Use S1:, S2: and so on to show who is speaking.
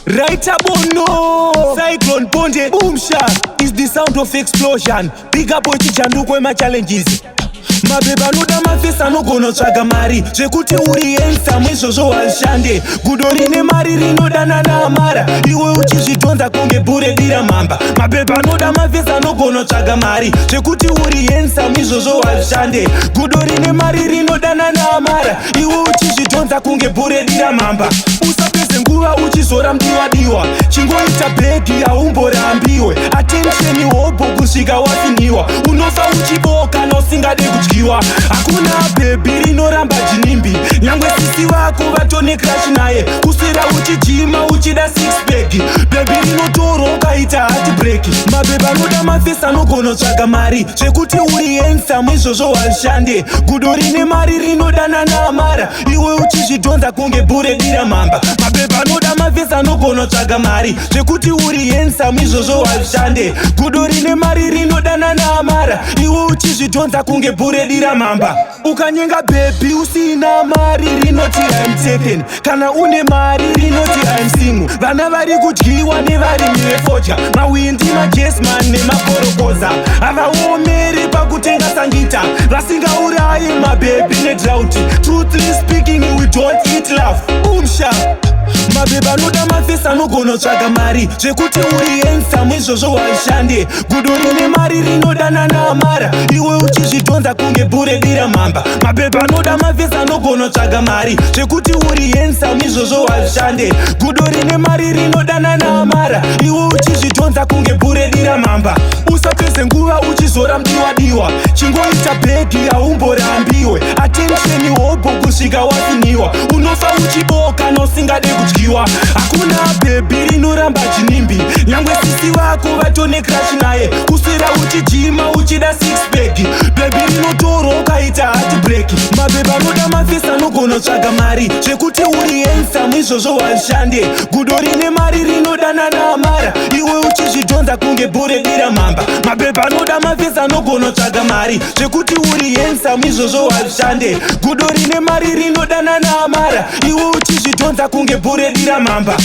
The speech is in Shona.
S1: Right abono Cyclone Ponde Boom shot is the sound of explosion. Big up Chanduko my challenges. Mabeba noda mafesa nogono tsvaga mari zvekuti uri handsome izvozvo hazvishande. Gudo rine mari rinodana naamara iwe uchizvidhonza kunge bhuredhi ramhamba. Mabeba noda mafesa nogono tsvaga mari zvekuti uri handsome izvozvo hazvishande. Gudo rine mari rinodana naamara iwe uchizvidhonza kunge bhuredhi ramhamba. Usapedze nguva uchizora mdiwadiwa chingoita bhegi haumborambiwe. Attention hopo kusvika wafiniwa unofa uchiboka nosingade kudyiwa. Hakuna bhebi rinoramba jinimbi nyangwe sisi vako vatone crash naye kuswera uchijima uchida 6-pack. Bhebi rinotorwa ukaita heartbreak. Mabheba anoda mafesa anogono tsvaga mari zvekuti uri handsome izvozvo hazvishande. Gudo rine mari rinodana naamara iwe uchizvidhonza kunge bhuredhi ramhamba. Mabheba anoda mafesa anogono tsvaga mari zvekuti uri handsome izvozvo hazvishande. Gudo rine mari rinodana naamara iwe uchizvidhonza kunge bhuredhi ramhamba. Ukanyenga bhebi usina mari rinoti I'm taken. Kana une mari rinoti I'm single. Vana vari kudyiwa nevarimi vefodya mawindi majesman nemaporokoza havaomeri pakutenga sangita vasingaurayi mabhebi nedrought. Truthfully speaking we don't eat love. Umsha mabheba anoda mafesa anogono tsvaga mari zvekuti uri handsome izvozvo hazvishande. Gudo rine mari rinodana naamara iwe uchizvidhonza kunge bhuredhi ramhamba. Mabheba anoda mafesa anogono tsvaga mari zvekuti uri handsome izvozvo hazvishande. Gudo rine mari rinodana naamara iwe uchizvidhonza kunge bhuredhi ramhamba. Usapedze nguva uchizora mdiwadiwa chingoita bhegi haumborambiwe. Attention hopo kusvika wafiniwa unofa uchiboka nosingade kudyiwa. Hakuna bhebi rinoramba jinimbi nyangwe sisi vako vatone crash naye kuswera uchijima uchida 6-pack. Bhebi rinotorwa ukaita heartbreak. Mabheba anoda mafesa anogono tsvaga mari zvekuti uri handsome izvozvo hazvishande. Gudo rine mari rinodana naamara iwe uchizvidhonza kunge bhuredhi ramhamba. Mabheba anoda mafesa anogono tsvaga mari zvekuti uri handsome izvozvo hazvishande. Gudo rine mari rinodana naamara iwe uchizvidhonza kunge bhuredhi ramhamba.